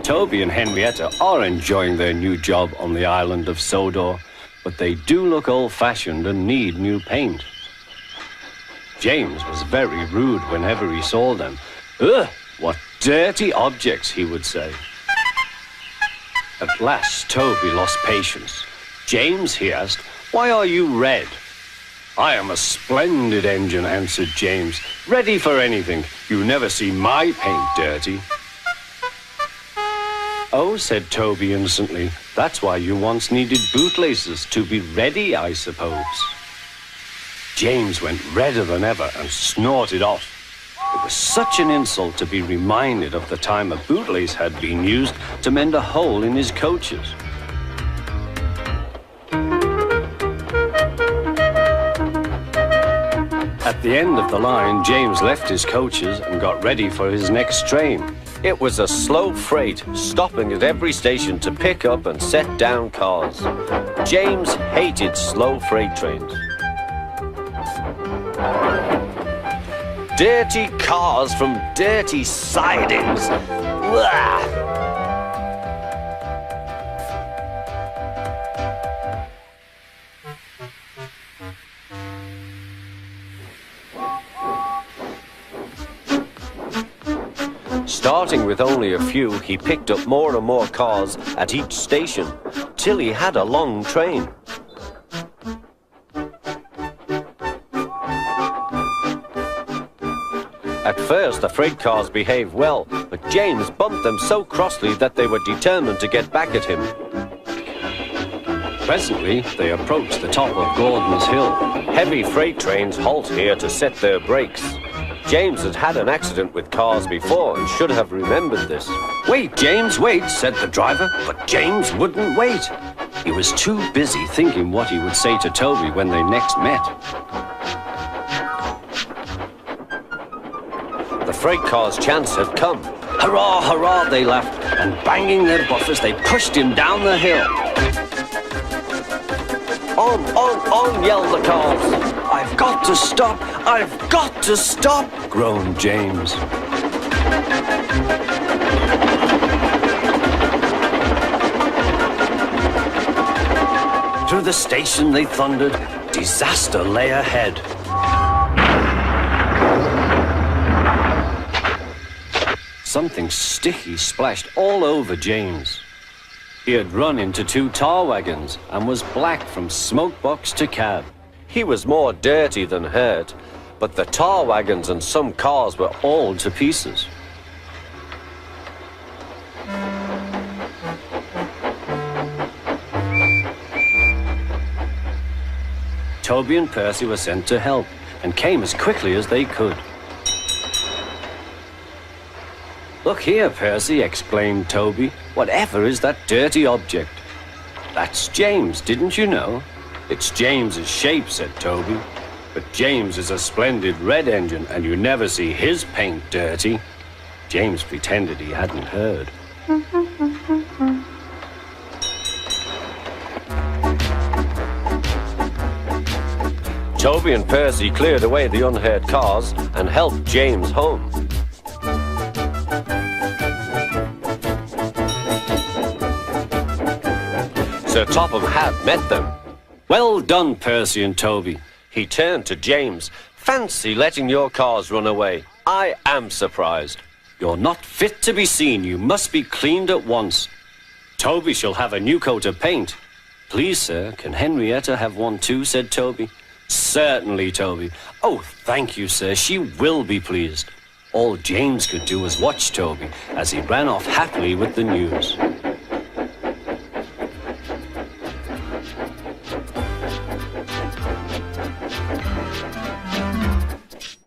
Toby and Henrietta are enjoying their new job on the island of Sodor, but they do look old-fashioned and need new paint. James was very rude whenever he saw them. Ugh, what dirty objects, he would say. At last, Toby lost patience. James, he asked, why are you red? I am a splendid engine, answered James. Ready for anything. You never see my paint dirty. Oh, said Toby innocently, that's why you once needed bootlaces, to be ready, I suppose. James went redder than ever and snorted off. It was such an insult to be reminded of the time a bootlace had been used to mend a hole in his coaches. At the end of the line, James left his coaches and got ready for his next train. It was a slow freight, stopping at every station to pick up and set down cars. James hated slow freight trains. Dirty cars from dirty sidings. Blah! Starting with only a few, he picked up more and more cars at each station, till he had a long train. At first, the freight cars behaved well, but James bumped them so crossly that they were determined to get back at him. Presently, they approached the top of Gordon's Hill. Heavy freight trains halt here to set their brakes. James had had an accident with cars before and should have remembered this. Wait, James, wait, said the driver, but James wouldn't wait. He was too busy thinking what he would say to Toby when they next met. The freight car's chance had come. Hurrah, hurrah, they laughed, and banging their buffers, they pushed him down the hill. On, yelled the cars. I've got to stop, I've got to stop, groaned James. Through the station they thundered. Disaster lay ahead. Something sticky splashed all over James. He had run into 2 tar wagons and was black from smoke box to cab. He was more dirty than hurt, but the tar wagons and some cars were all to pieces. Toby and Percy were sent to help and came as quickly as they could. Look here, Percy, exclaimed Toby. Whatever is that dirty object? That's James, didn't you know? It's James's shape, said Toby. But James is a splendid red engine, and you never see his paint dirty. James pretended he hadn't heard. Toby and Percy cleared away the unhurt cars and helped James home. Sir Topham Hatt met them. Well done, Percy and Toby. He turned to James. Fancy letting your cars run away. I am surprised. You're not fit to be seen. You must be cleaned at once. Toby shall have a new coat of paint. Please, sir, can Henrietta have one too, said Toby. Certainly, Toby. Oh, thank you, sir. She will be pleased. All James could do was watch Toby as he ran off happily with the news.